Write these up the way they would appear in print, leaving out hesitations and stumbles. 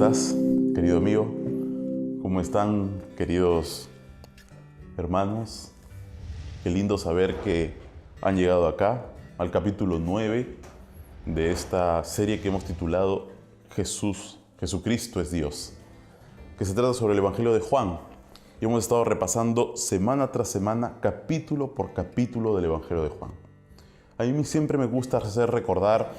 estás, querido amigo? ¿Cómo están, queridos hermanos? Qué lindo saber que han llegado acá, al capítulo 9 de esta serie que hemos titulado Jesucristo es Dios, que se trata sobre el Evangelio de Juan. Y hemos estado repasando semana tras semana, capítulo por capítulo del Evangelio de Juan. A mí siempre me gusta hacer recordar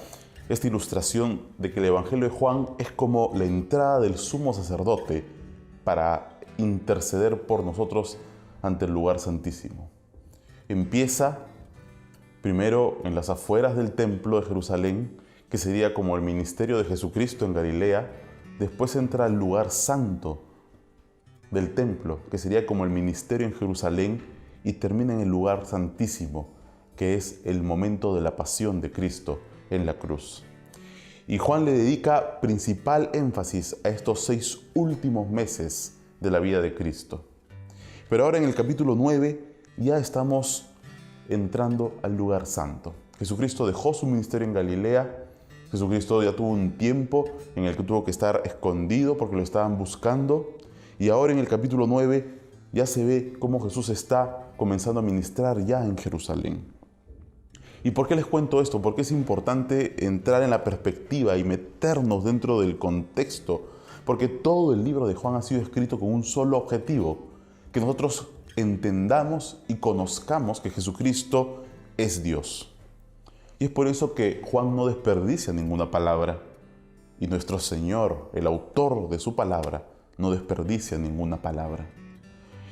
esta ilustración de que el Evangelio de Juan es como la entrada del sumo sacerdote para interceder por nosotros ante el lugar santísimo. Empieza primero en las afueras del templo de Jerusalén, que sería como el ministerio de Jesucristo en Galilea. Después entra al lugar santo del templo, que sería como el ministerio en Jerusalén, y termina en el lugar santísimo, que es el momento de la pasión de Cristo en la cruz. Y Juan le dedica principal énfasis a estos 6 últimos meses de la vida de Cristo. Pero ahora en el capítulo 9 ya estamos entrando al lugar santo. Jesucristo dejó su ministerio en Galilea. Jesucristo ya tuvo un tiempo en el que tuvo que estar escondido porque lo estaban buscando. Y ahora en el capítulo 9 ya se ve cómo Jesús está comenzando a ministrar ya en Jerusalén. ¿Y por qué les cuento esto? Porque es importante entrar en la perspectiva y meternos dentro del contexto, porque todo el libro de Juan ha sido escrito con un solo objetivo: que nosotros entendamos y conozcamos que Jesucristo es Dios. Y es por eso que Juan no desperdicia ninguna palabra, y nuestro Señor, el autor de su palabra, no desperdicia ninguna palabra.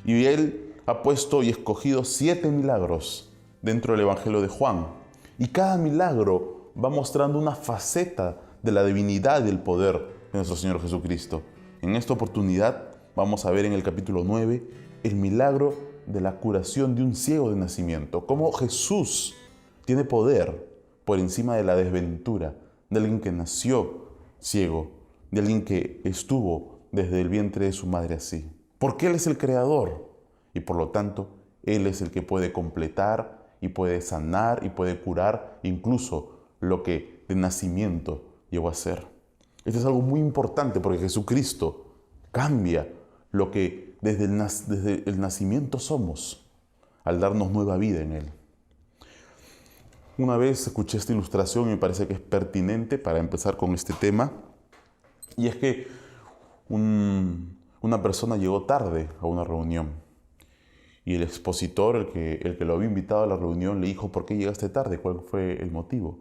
Y Él ha puesto y escogido 7 milagros dentro del Evangelio de Juan. Y cada milagro va mostrando una faceta de la divinidad y el poder de nuestro Señor Jesucristo. En esta oportunidad vamos a ver en el capítulo 9 el milagro de la curación de un ciego de nacimiento. Cómo Jesús tiene poder por encima de la desventura de alguien que nació ciego, de alguien que estuvo desde el vientre de su madre así. Porque Él es el creador y por lo tanto Él es el que puede completar y puede sanar y puede curar incluso lo que de nacimiento llegó a ser. Esto es algo muy importante porque Jesucristo cambia lo que desde el nacimiento somos al darnos nueva vida en Él. Una vez escuché esta ilustración y me parece que es pertinente para empezar con este tema, y es que una persona llegó tarde a una reunión. Y el expositor, el que lo había invitado a la reunión, le dijo: ¿por qué llegaste tarde? ¿Cuál fue el motivo?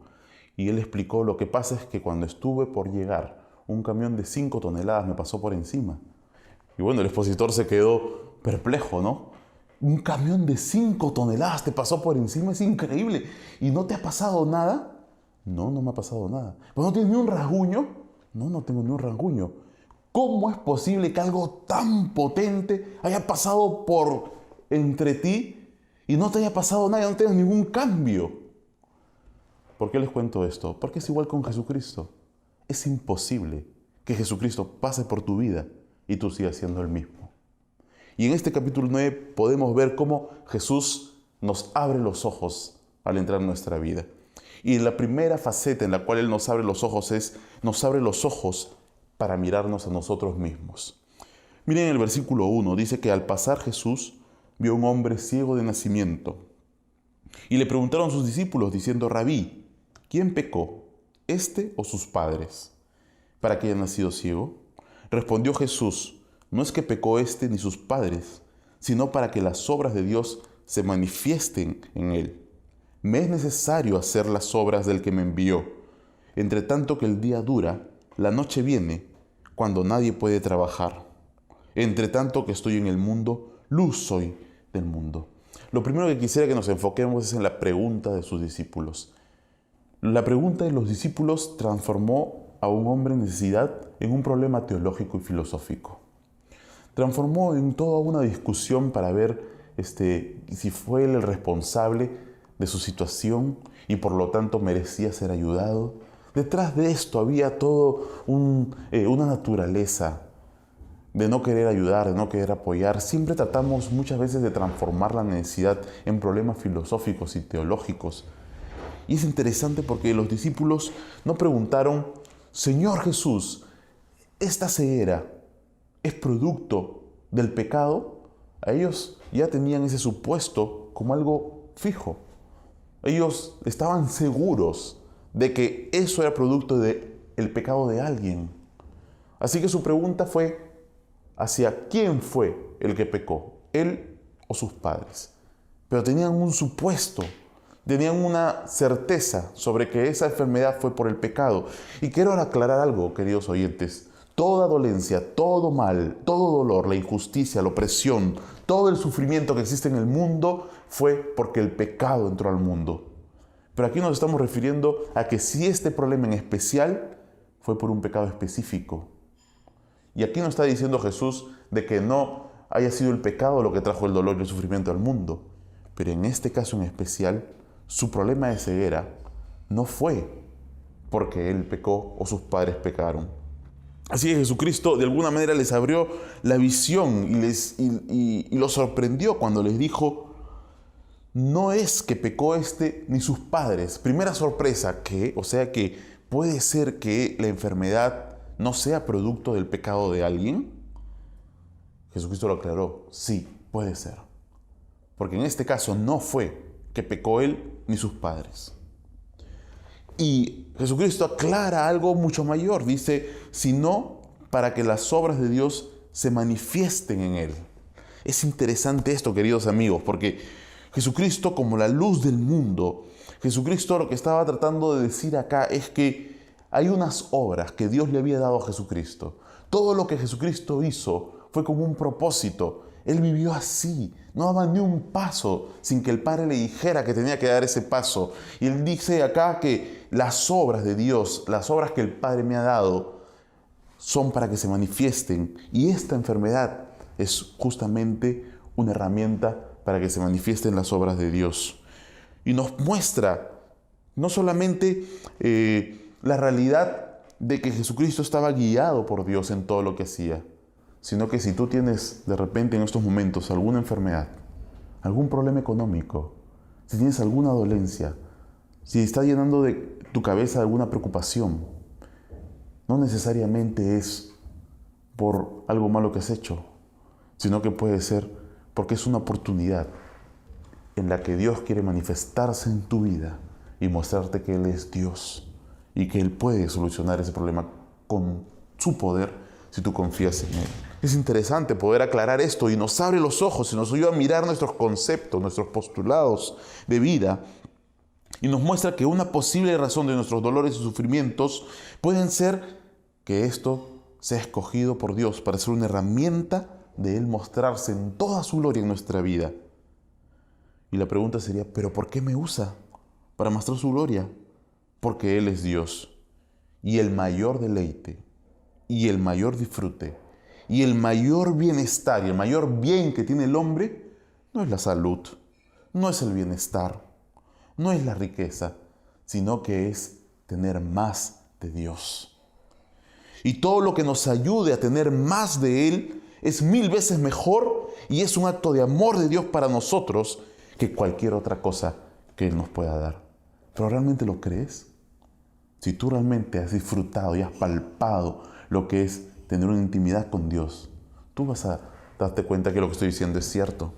Y él explicó: lo que pasa es que cuando estuve por llegar, un camión de 5 toneladas me pasó por encima. Y bueno, el expositor se quedó perplejo, ¿no? Un camión de 5 toneladas te pasó por encima, es increíble. ¿Y no te ha pasado nada? No, no me ha pasado nada. ¿Pero no tienes ni un rasguño? No, no tengo ni un rasguño. ¿Cómo es posible que algo tan potente haya pasado por entre ti y no te haya pasado nada, no tengas ningún cambio? ¿Por qué les cuento esto? Porque es igual con Jesucristo. Es imposible que Jesucristo pase por tu vida y tú sigas siendo el mismo. Y en este capítulo 9 podemos ver cómo Jesús nos abre los ojos al entrar en nuestra vida. Y la primera faceta en la cual Él nos abre los ojos nos abre los ojos para mirarnos a nosotros mismos. Miren el versículo 1, dice que al pasar Jesús vio a un hombre ciego de nacimiento. Y le preguntaron sus discípulos diciendo: Rabí, ¿quién pecó, este o sus padres, para que haya nacido ciego? Respondió Jesús: no es que pecó este ni sus padres, sino para que las obras de Dios se manifiesten en él. Me es necesario hacer las obras del que me envió. Entre tanto que el día dura, la noche viene, cuando nadie puede trabajar. Entre tanto que estoy en el mundo, luz soy del mundo. Lo primero que quisiera que nos enfoquemos es en la pregunta de sus discípulos. La pregunta de los discípulos transformó a un hombre en necesidad en un problema teológico y filosófico. Transformó en toda una discusión para ver si fue él el responsable de su situación y por lo tanto merecía ser ayudado. Detrás de esto había todo una naturaleza de no querer ayudar, de no querer apoyar. Siempre tratamos muchas veces de transformar la necesidad en problemas filosóficos y teológicos. Y es interesante porque los discípulos no preguntaron: Señor Jesús, esta ceguera es producto del pecado, a ellos ya tenían ese supuesto como algo fijo. Ellos estaban seguros de que eso era producto del pecado de alguien. Así que su pregunta fue, ¿hacia quién fue el que pecó? ¿Él o sus padres? Pero tenían un supuesto, tenían una certeza sobre que esa enfermedad fue por el pecado. Y quiero aclarar algo, queridos oyentes. Toda dolencia, todo mal, todo dolor, la injusticia, la opresión, todo el sufrimiento que existe en el mundo fue porque el pecado entró al mundo. Pero aquí nos estamos refiriendo a que si este problema en especial fue por un pecado específico. Y aquí no está diciendo Jesús de que no haya sido el pecado lo que trajo el dolor y el sufrimiento al mundo. Pero en este caso en especial, su problema de ceguera no fue porque él pecó o sus padres pecaron. Así que Jesucristo de alguna manera les abrió la visión y los sorprendió cuando les dijo, no es que pecó ni sus padres. Primera sorpresa, o sea que puede ser que la enfermedad no sea producto del pecado de alguien. Jesucristo lo aclaró, sí, puede ser. Porque en este caso no fue que pecó él ni sus padres. Y Jesucristo aclara algo mucho mayor. Dice, sino para que las obras de Dios se manifiesten en él. Es interesante esto, queridos amigos, porque Jesucristo, como la luz del mundo, Jesucristo lo que estaba tratando de decir acá es que hay unas obras que Dios le había dado a Jesucristo. Todo lo que Jesucristo hizo fue con un propósito. Él vivió así, no daba ni un paso sin que el Padre le dijera que tenía que dar ese paso. Y Él dice acá que las obras de Dios, las obras que el Padre me ha dado, son para que se manifiesten. Y esta enfermedad es justamente una herramienta para que se manifiesten las obras de Dios. Y nos muestra no solamente la realidad de que Jesucristo estaba guiado por Dios en todo lo que hacía, sino que si tú tienes de repente en estos momentos alguna enfermedad, algún problema económico, si tienes alguna dolencia, si está llenando de tu cabeza alguna preocupación, no necesariamente es por algo malo que has hecho, sino que puede ser porque es una oportunidad en la que Dios quiere manifestarse en tu vida y mostrarte que Él es Dios y que Él puede solucionar ese problema con su poder si tú confías en Él. Es interesante poder aclarar esto y nos abre los ojos y nos ayuda a mirar nuestros conceptos, nuestros postulados de vida y nos muestra que una posible razón de nuestros dolores y sufrimientos pueden ser que esto sea escogido por Dios para ser una herramienta de Él mostrarse en toda su gloria en nuestra vida. Y la pregunta sería, ¿pero por qué me usa para mostrar su gloria? Porque Él es Dios y el mayor deleite y el mayor disfrute y el mayor bienestar y el mayor bien que tiene el hombre no es la salud, no es el bienestar, no es la riqueza, sino que es tener más de Dios. Y todo lo que nos ayude a tener más de Él es 1000 veces mejor y es un acto de amor de Dios para nosotros que cualquier otra cosa que Él nos pueda dar. ¿Pero realmente lo crees? Si tú realmente has disfrutado y has palpado lo que es tener una intimidad con Dios, tú vas a darte cuenta que lo que estoy diciendo es cierto.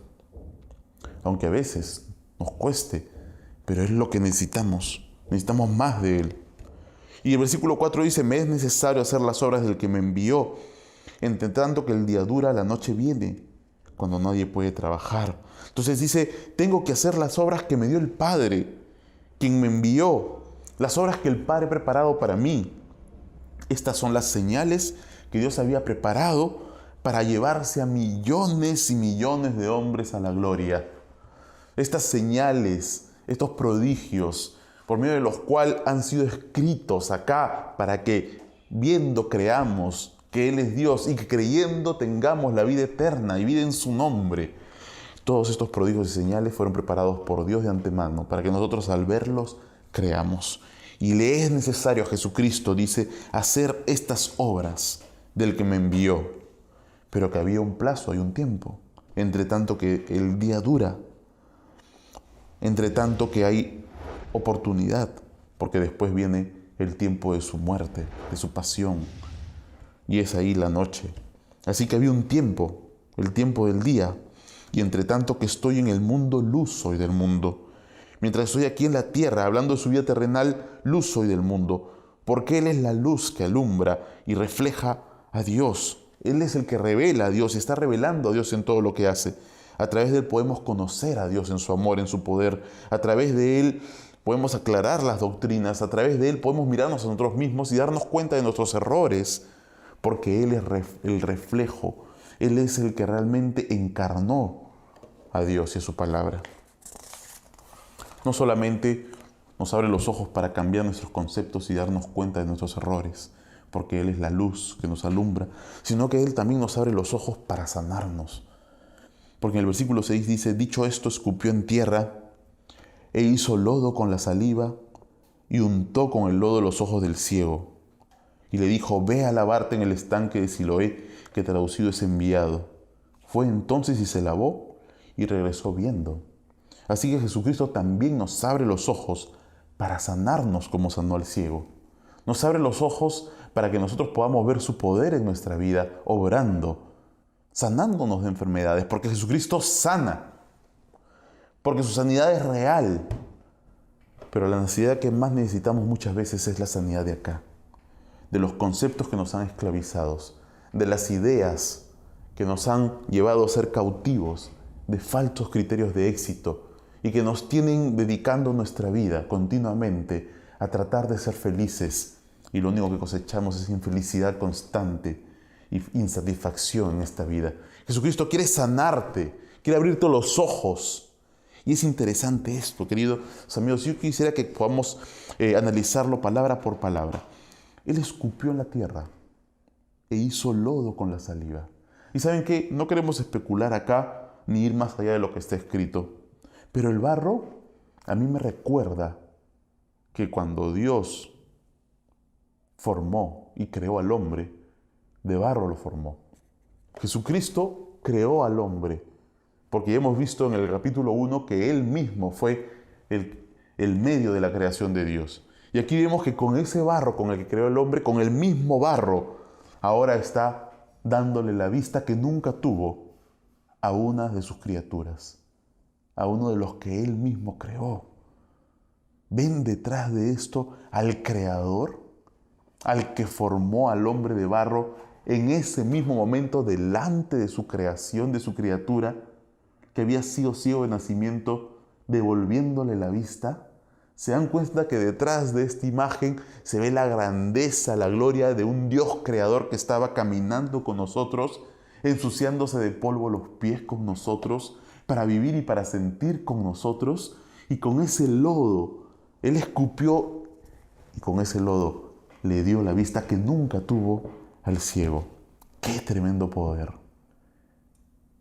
Aunque a veces nos cueste, pero es lo que necesitamos. Necesitamos más de Él. Y el versículo 4 dice, me es necesario hacer las obras del que me envió, entre tanto que el día dura, la noche viene, cuando nadie puede trabajar. Entonces dice, tengo que hacer las obras que me dio el Padre, quien me envió, las obras que el Padre ha preparado para mí. Estas son las señales que Dios había preparado para llevarse a millones y millones de hombres a la gloria. Estas señales, estos prodigios, por medio de los cuales han sido escritos acá para que viendo creamos que Él es Dios y que creyendo tengamos la vida eterna y vida en su nombre. Todos estos prodigios y señales fueron preparados por Dios de antemano para que nosotros al verlos creamos. Y le es necesario a Jesucristo, dice, hacer estas obras del que me envió. Pero que había un plazo y un tiempo. Entre tanto que el día dura. Entre tanto que hay oportunidad. Porque después viene el tiempo de su muerte, de su pasión. y es ahí la noche. Así que había un tiempo, el tiempo del día, y entre tanto que estoy en el mundo, luz soy del mundo. Mientras estoy aquí en la tierra, hablando de su vida terrenal, luz soy del mundo, porque Él es la luz que alumbra y refleja a Dios. Él es el que revela a Dios y está revelando a Dios en todo lo que hace. A través de Él podemos conocer a Dios en su amor, en su poder. A través de Él podemos aclarar las doctrinas. A través de Él podemos mirarnos a nosotros mismos y darnos cuenta de nuestros errores, porque Él es el reflejo. Él es el que realmente encarnó a Dios y a su palabra. No solamente nos abre los ojos para cambiar nuestros conceptos y darnos cuenta de nuestros errores, porque Él es la luz que nos alumbra, sino que Él también nos abre los ojos para sanarnos. Porque en el versículo 6 dice, dicho esto, escupió en tierra e hizo lodo con la saliva y untó con el lodo los ojos del ciego. Y le dijo, ve a lavarte en el estanque de Siloé, que traducido es enviado. Fue entonces y se lavó y regresó viendo. Así que Jesucristo también nos abre los ojos para sanarnos como sanó al ciego. Nos abre los ojos para que nosotros podamos ver su poder en nuestra vida, obrando, sanándonos de enfermedades, porque Jesucristo sana, porque su sanidad es real. Pero la necesidad que más necesitamos muchas veces es la sanidad de acá, de los conceptos que nos han esclavizado, de las ideas que nos han llevado a ser cautivos de falsos criterios de éxito y que nos tienen dedicando nuestra vida continuamente a tratar de ser felices, y lo único que cosechamos es infelicidad constante y insatisfacción en esta vida. Jesucristo quiere sanarte, quiere abrirte los ojos. Y es interesante esto, queridos amigos. Yo quisiera que podamos analizarlo palabra por palabra. Él escupió en la tierra e hizo lodo con la saliva. Y ¿saben qué? No queremos especular acá ni ir más allá de lo que está escrito. Pero el barro a mí me recuerda que cuando Dios formó y creó al hombre, de barro lo formó. Jesucristo creó al hombre, porque ya hemos visto en el capítulo 1 que Él mismo fue el medio de la creación de Dios. Y aquí vemos que con ese barro con el que creó el hombre, con el mismo barro, ahora está dándole la vista que nunca tuvo a una de sus criaturas, a uno de los que Él mismo creó. ¿Ven detrás de esto al Creador, al que formó al hombre de barro en ese mismo momento delante de su creación, de su criatura, que había sido ciego de nacimiento, devolviéndole la vista? ¿Se dan cuenta que detrás de esta imagen se ve la grandeza, la gloria de un Dios creador que estaba caminando con nosotros, ensuciándose de polvo los pies con nosotros, para vivir y para sentir con nosotros? Y con ese lodo, Él escupió y con ese lodo le dio la vista que nunca tuvo al ciego. ¡Qué tremendo poder!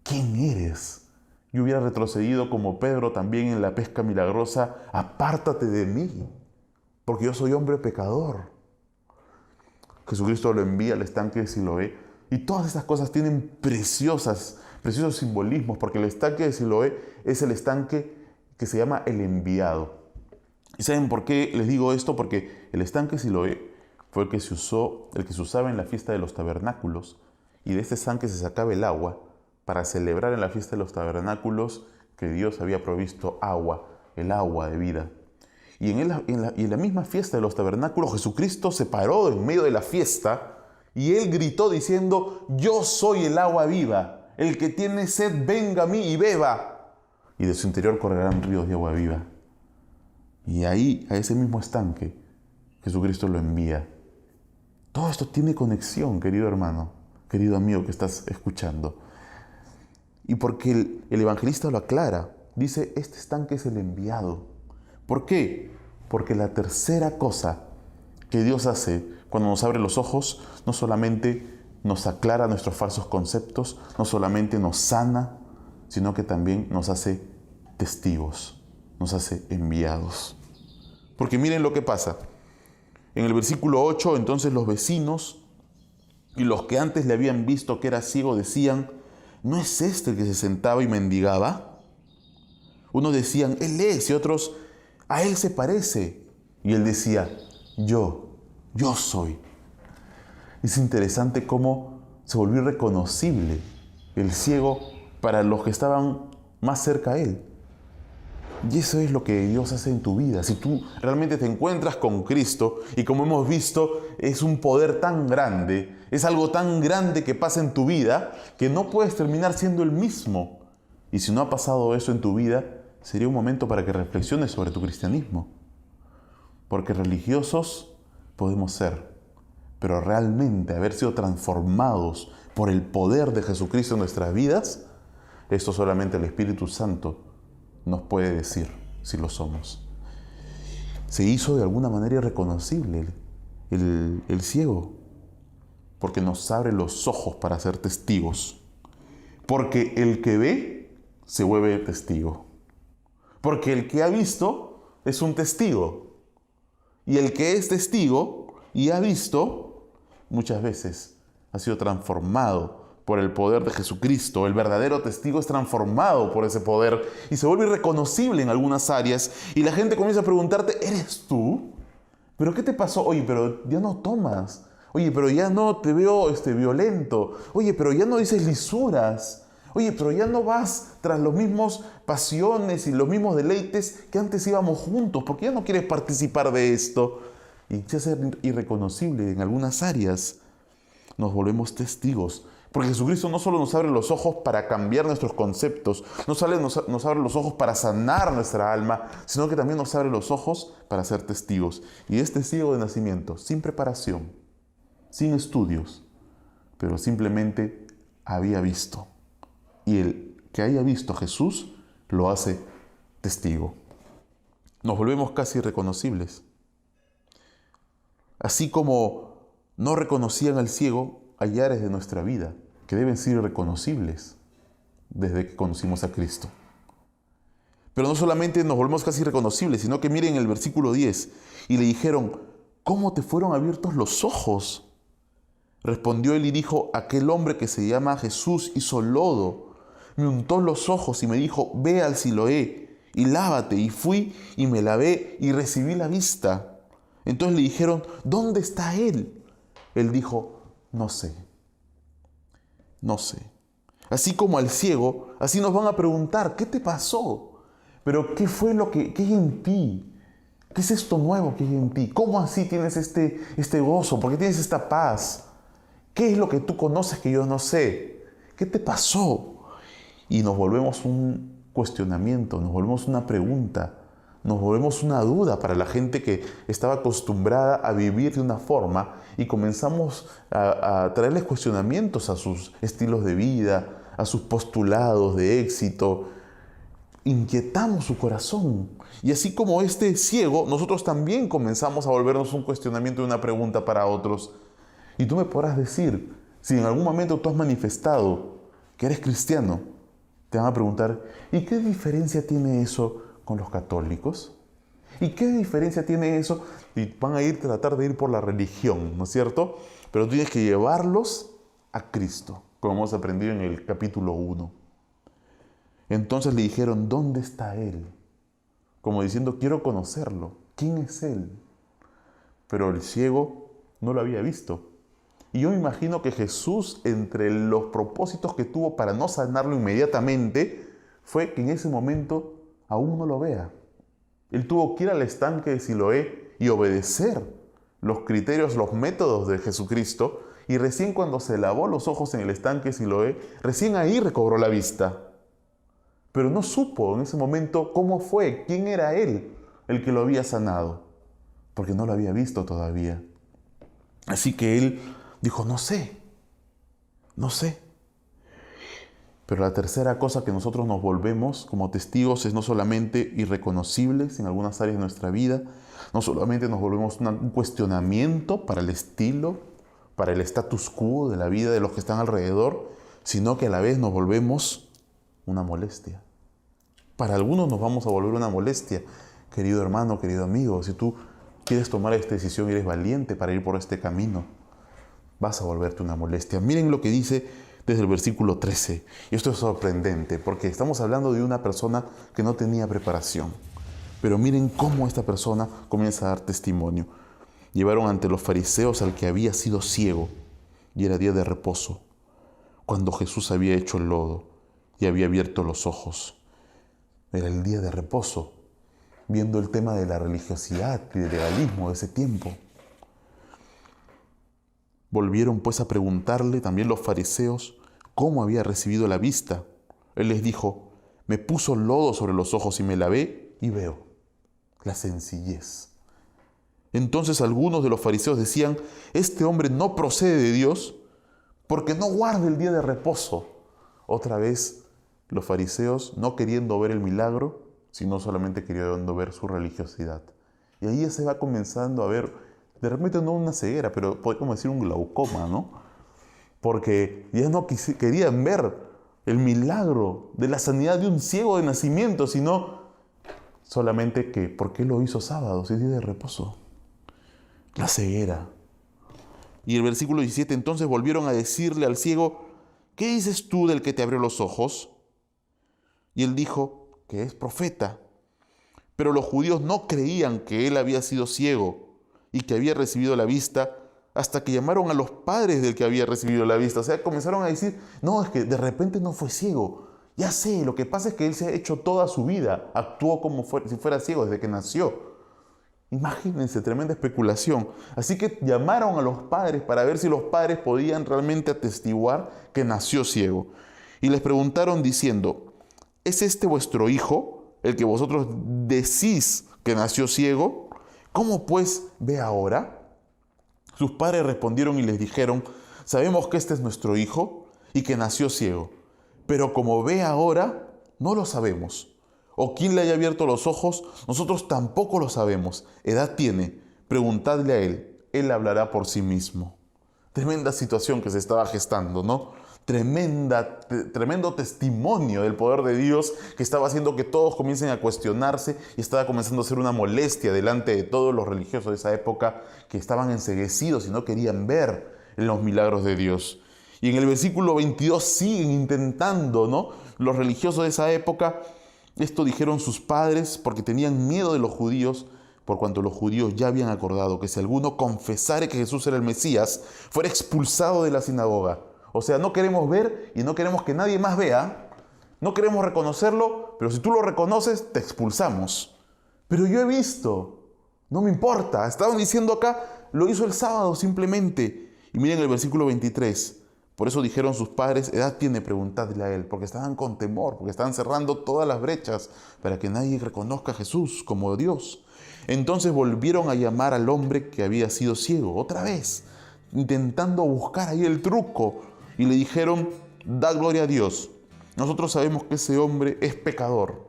¿Quién eres? Yo hubiera retrocedido como Pedro también en la pesca milagrosa. Apártate de mí, porque yo soy hombre pecador. Jesucristo lo envía al estanque de Siloé. Y todas estas cosas tienen preciosos simbolismos, porque el estanque de Siloé es el estanque que se llama el enviado. ¿Y saben por qué les digo esto? Porque el estanque de Siloé fue el que se usaba en la fiesta de los tabernáculos, y de este estanque se sacaba el agua para celebrar en la fiesta de los tabernáculos que Dios había provisto agua, el agua de vida. Y en la misma fiesta de los tabernáculos, Jesucristo se paró en medio de la fiesta y Él gritó diciendo, yo soy el agua viva, el que tiene sed venga a mí y beba, y de su interior correrán ríos de agua viva. Y ahí, a ese mismo estanque, Jesucristo lo envía. Todo esto tiene conexión, querido hermano, querido amigo que estás escuchando. Y porque el evangelista lo aclara, dice, este estanque es el enviado. ¿Por qué? Porque la tercera cosa que Dios hace cuando nos abre los ojos, no solamente nos aclara nuestros falsos conceptos, no solamente nos sana, sino que también nos hace testigos, nos hace enviados. Porque miren lo que pasa. En el versículo 8, entonces los vecinos y los que antes le habían visto que era ciego decían, ¿no es este el que se sentaba y mendigaba? Unos decían, él es, y otros, a él se parece. Y él decía, yo soy. Es interesante cómo se volvió irreconocible el ciego para los que estaban más cerca a él. Y eso es lo que Dios hace en tu vida. Si tú realmente te encuentras con Cristo, y como hemos visto, es un poder tan grande, es algo tan grande que pasa en tu vida, que no puedes terminar siendo el mismo. Y si no ha pasado eso en tu vida, sería un momento para que reflexiones sobre tu cristianismo. Porque religiosos podemos ser, pero realmente haber sido transformados por el poder de Jesucristo en nuestras vidas, esto solamente el Espíritu Santo nos puede decir si lo somos. Se hizo de alguna manera irreconocible el ciego, porque nos abre los ojos para ser testigos. Porque el que ve se vuelve testigo. Porque el que ha visto es un testigo. Y el que es testigo y ha visto, muchas veces ha sido transformado por el poder de Jesucristo. El verdadero testigo es transformado por ese poder y se vuelve irreconocible en algunas áreas. Y la gente comienza a preguntarte, ¿eres tú? ¿Pero qué te pasó? Oye, pero ya no tomas. Oye, pero ya no te veo violento. Oye, pero ya no dices lisuras. Oye, pero ya no vas tras los mismos pasiones y los mismos deleites que antes íbamos juntos. ¿Por qué ya no quieres participar de esto? Y se hace irreconocible en algunas áreas. Nos volvemos testigos. Porque Jesucristo no solo nos abre los ojos para cambiar nuestros conceptos, nos abre los ojos para sanar nuestra alma, sino que también nos abre los ojos para ser testigos. Y es testigo de nacimiento, sin preparación, sin estudios, pero simplemente había visto. Y el que haya visto a Jesús lo hace testigo. Nos volvemos casi irreconocibles. Así como no reconocían al ciego, hay áreas de nuestra vida que deben ser irreconocibles desde que conocimos a Cristo. Pero no solamente nos volvemos casi irreconocibles, sino que miren el versículo 10. Y le dijeron, ¿cómo te fueron abiertos los ojos? Respondió él y dijo, aquel hombre que se llama Jesús hizo lodo, me untó los ojos y me dijo, ve al Siloé y lávate. Y fui y me lavé y recibí la vista. Entonces le dijeron, ¿dónde está él? Él dijo, no sé. Así como al ciego, así nos van a preguntar, ¿qué te pasó? Pero ¿qué fue qué hay en ti? ¿Qué es esto nuevo que hay en ti? ¿Cómo así tienes este gozo? ¿Por qué tienes esta paz? ¿Qué es lo que tú conoces que yo no sé? ¿Qué te pasó? Y nos volvemos un cuestionamiento, nos volvemos una pregunta, nos volvemos una duda para la gente que estaba acostumbrada a vivir de una forma y comenzamos a traerles cuestionamientos a sus estilos de vida, a sus postulados de éxito. Inquietamos su corazón. Y así como este ciego, nosotros también comenzamos a volvernos un cuestionamiento y una pregunta para otros. Y tú me podrás decir, si en algún momento tú has manifestado que eres cristiano, te van a preguntar, ¿y qué diferencia tiene eso con los católicos? ¿Y qué diferencia tiene eso? Y van a tratar de ir por la religión, ¿no es cierto? Pero tú tienes que llevarlos a Cristo, como hemos aprendido en el capítulo 1. Entonces le dijeron, ¿dónde está Él? Como diciendo, quiero conocerlo. ¿Quién es Él? Pero el ciego no lo había visto. Y yo me imagino que Jesús, entre los propósitos que tuvo para no sanarlo inmediatamente, fue que en ese momento aún no lo vea. Él tuvo que ir al estanque de Siloé y obedecer los criterios, los métodos de Jesucristo, y recién cuando se lavó los ojos en el estanque de Siloé, recién ahí recobró la vista. Pero no supo en ese momento cómo fue, quién era Él el que lo había sanado, porque no lo había visto todavía. Así que Él dijo, no sé. Pero la tercera cosa que nosotros nos volvemos como testigos es no solamente irreconocibles en algunas áreas de nuestra vida, no solamente nos volvemos un cuestionamiento para el estilo, para el status quo de la vida de los que están alrededor, sino que a la vez nos volvemos una molestia. Para algunos nos vamos a volver una molestia. Querido hermano, querido amigo, si tú quieres tomar esta decisión y eres valiente para ir por este camino, vas a volverte una molestia. Miren lo que dice desde el versículo 13. Y esto es sorprendente, porque estamos hablando de una persona que no tenía preparación. Pero miren cómo esta persona comienza a dar testimonio. Llevaron ante los fariseos al que había sido ciego. y era día de reposo, cuando Jesús había hecho el lodo y había abierto los ojos. Era el día de reposo, viendo el tema de la religiosidad y del legalismo de ese tiempo. Volvieron pues a preguntarle también los fariseos cómo había recibido la vista. Él les dijo: me puso lodo sobre los ojos y me lavé y veo. La sencillez. Entonces algunos de los fariseos decían: este hombre no procede de Dios porque no guarda el día de reposo. Otra vez los fariseos no queriendo ver el milagro, sino solamente queriendo ver su religiosidad. Y ahí ya se va comenzando a ver, de repente no una ceguera, pero podemos decir un glaucoma, ¿no? Porque ya no querían ver el milagro de la sanidad de un ciego de nacimiento, sino solamente que, ¿por qué lo hizo sábado si es día de reposo? La ceguera. Y el versículo 17, entonces volvieron a decirle al ciego: ¿qué dices tú del que te abrió los ojos? Y él dijo que es profeta. Pero los judíos no creían que él había sido ciego y que había recibido la vista, hasta que llamaron a los padres del que había recibido la vista. O sea, comenzaron a decir: no, es que de repente no fue ciego. Ya sé, lo que pasa es que él se ha hecho toda su vida, actuó como si fuera ciego desde que nació. Imagínense, tremenda especulación. Así que llamaron a los padres para ver si los padres podían realmente atestiguar que nació ciego. Y les preguntaron diciendo: ¿es este vuestro hijo, el que vosotros decís que nació ciego? ¿Cómo pues ve ahora? Sus padres respondieron y les dijeron: sabemos que este es nuestro hijo y que nació ciego, pero como ve ahora, no lo sabemos. O quién le haya abierto los ojos, nosotros tampoco lo sabemos. Edad tiene, preguntadle a él hablará por sí mismo. Tremenda situación que se estaba gestando, ¿no? Tremendo testimonio del poder de Dios que estaba haciendo que todos comiencen a cuestionarse y estaba comenzando a ser una molestia delante de todos los religiosos de esa época que estaban enceguecidos y no querían ver los milagros de Dios. Y en el versículo 22 siguen intentando, ¿no? Los religiosos de esa época, esto dijeron sus padres porque tenían miedo de los judíos, por cuanto los judíos ya habían acordado que si alguno confesare que Jesús era el Mesías, fuera expulsado de la sinagoga. O sea, no queremos ver y no queremos que nadie más vea. No queremos reconocerlo, pero si tú lo reconoces, te expulsamos. Pero yo he visto, no me importa. Estaban diciendo acá, lo hizo el sábado simplemente. Y miren el versículo 23. Por eso dijeron sus padres: edad tiene, preguntadle a él. Porque estaban con temor, porque estaban cerrando todas las brechas para que nadie reconozca a Jesús como Dios. Entonces volvieron a llamar al hombre que había sido ciego, otra vez, intentando buscar ahí el truco. Y le dijeron: da gloria a Dios. Nosotros sabemos que ese hombre es pecador.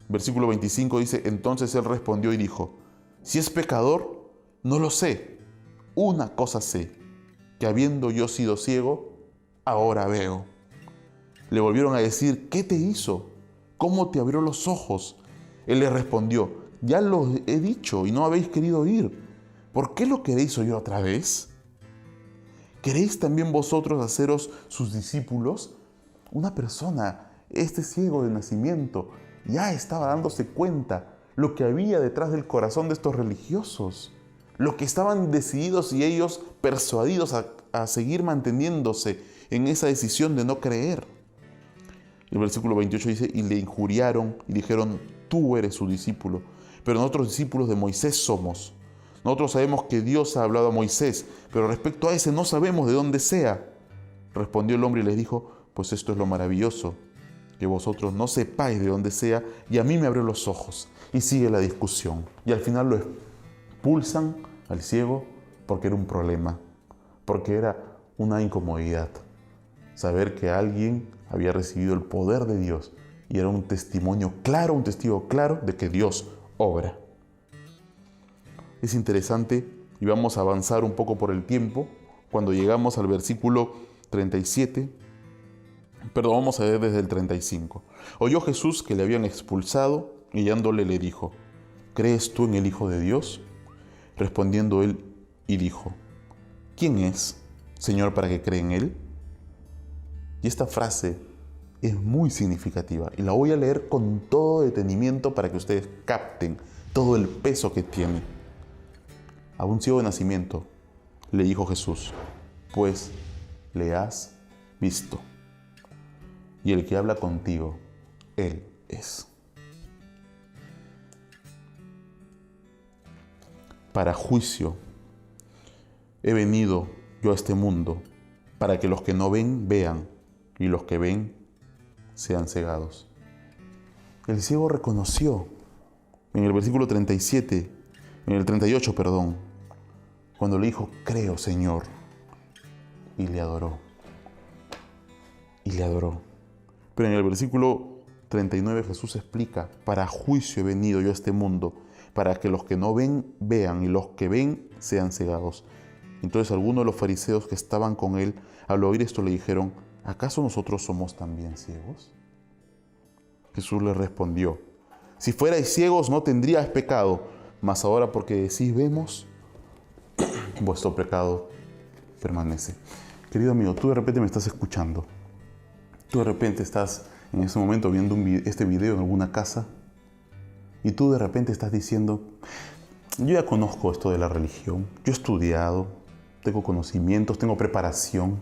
Versículo 25 dice: entonces él respondió y dijo: si es pecador, no lo sé. Una cosa sé, que habiendo yo sido ciego, ahora veo. Le volvieron a decir: ¿qué te hizo? ¿Cómo te abrió los ojos? Él les respondió: ya lo he dicho y no habéis querido oír. ¿Por qué lo queréis oír otra vez? ¿Queréis también vosotros haceros sus discípulos? Una persona, este ciego de nacimiento, ya estaba dándose cuenta lo que había detrás del corazón de estos religiosos, lo que estaban decididos y ellos persuadidos a seguir manteniéndose en esa decisión de no creer. El versículo 28 dice: y le injuriaron y dijeron: tú eres su discípulo, pero nosotros discípulos de Moisés somos. Nosotros sabemos que Dios ha hablado a Moisés, pero respecto a ese no sabemos de dónde sea. Respondió el hombre y les dijo: pues esto es lo maravilloso, que vosotros no sepáis de dónde sea, y a mí me abrió los ojos. Y sigue la discusión. Y al final lo expulsan al ciego porque era un problema, porque era una incomodidad. Saber que alguien había recibido el poder de Dios y era un testimonio claro, un testigo claro de que Dios obra. Es interesante y vamos a avanzar un poco por el tiempo. Cuando llegamos al versículo 37, vamos a ver desde el 35. Oyó Jesús que le habían expulsado y hallándole le dijo: ¿crees tú en el Hijo de Dios? Respondiendo él y dijo: ¿quién es, Señor, para que cree en él? Y esta frase es muy significativa y la voy a leer con todo detenimiento para que ustedes capten todo el peso que tiene. A un ciego de nacimiento le dijo Jesús: pues le has visto. Y el que habla contigo, Él es. Para juicio he venido yo a este mundo, para que los que no ven, vean, y los que ven, sean cegados. El ciego reconoció en el versículo 37, en el 38, cuando le dijo, creo, Señor, y le adoró. Y le adoró. Pero en el versículo 39 Jesús explica, para juicio he venido yo a este mundo, para que los que no ven, vean, y los que ven, sean cegados. Entonces algunos de los fariseos que estaban con él, al oír esto le dijeron, ¿acaso nosotros somos también ciegos? Jesús les respondió, si fuerais ciegos no tendríais pecado, mas ahora porque decís vemos, vuestro pecado permanece. Querido amigo, tú de repente me estás escuchando. Tú de repente estás en ese momento viendo este video en alguna casa y tú de repente estás diciendo, yo ya conozco esto de la religión, yo he estudiado, tengo conocimientos, tengo preparación.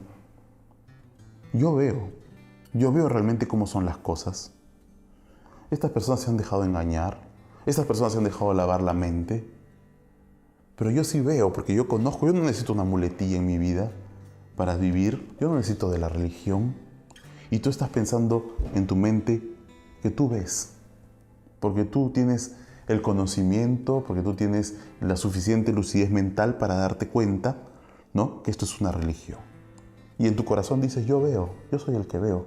Yo veo realmente cómo son las cosas. Estas personas se han dejado engañar, estas personas se han dejado lavar la mente. Pero yo sí veo, porque yo conozco, yo no necesito una muletilla en mi vida para vivir, yo no necesito de la religión. Y tú estás pensando en tu mente que tú ves, porque tú tienes el conocimiento, porque tú tienes la suficiente lucidez mental para darte cuenta, ¿no?, que esto es una religión. Y en tu corazón dices, yo veo, yo soy el que veo.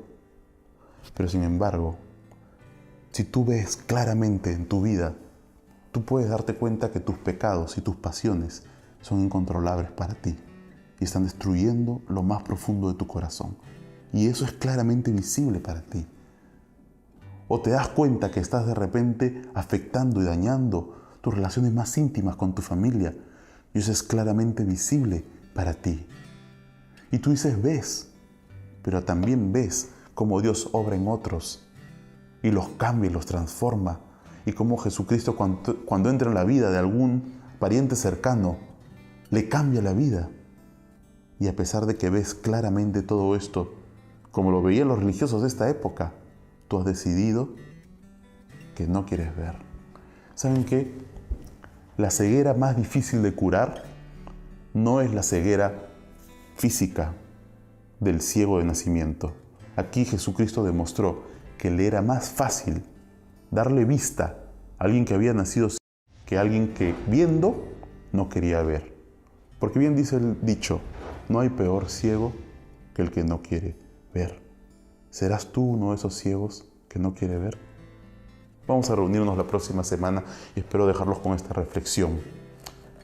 Pero sin embargo, si tú ves claramente en tu vida, tú puedes darte cuenta que tus pecados y tus pasiones son incontrolables para ti y están destruyendo lo más profundo de tu corazón. Y eso es claramente visible para ti. O te das cuenta que estás de repente afectando y dañando tus relaciones más íntimas con tu familia y eso es claramente visible para ti. Y tú dices, ves, pero también ves cómo Dios obra en otros y los cambia y los transforma. Y cómo Jesucristo cuando entra en la vida de algún pariente cercano, le cambia la vida. Y a pesar de que ves claramente todo esto, como lo veían los religiosos de esta época, tú has decidido que no quieres ver. ¿Saben qué? La ceguera más difícil de curar no es la ceguera física del ciego de nacimiento. Aquí Jesucristo demostró que le era más fácil darle vista a alguien que había nacido ciego que a alguien que viendo no quería ver. Porque bien dice el dicho, no hay peor ciego que el que no quiere ver. ¿Serás tú uno de esos ciegos que no quiere ver? Vamos a reunirnos la próxima semana y espero dejarlos con esta reflexión.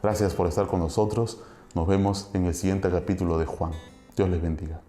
Gracias por estar con nosotros. Nos vemos en el siguiente capítulo de Juan. Dios les bendiga.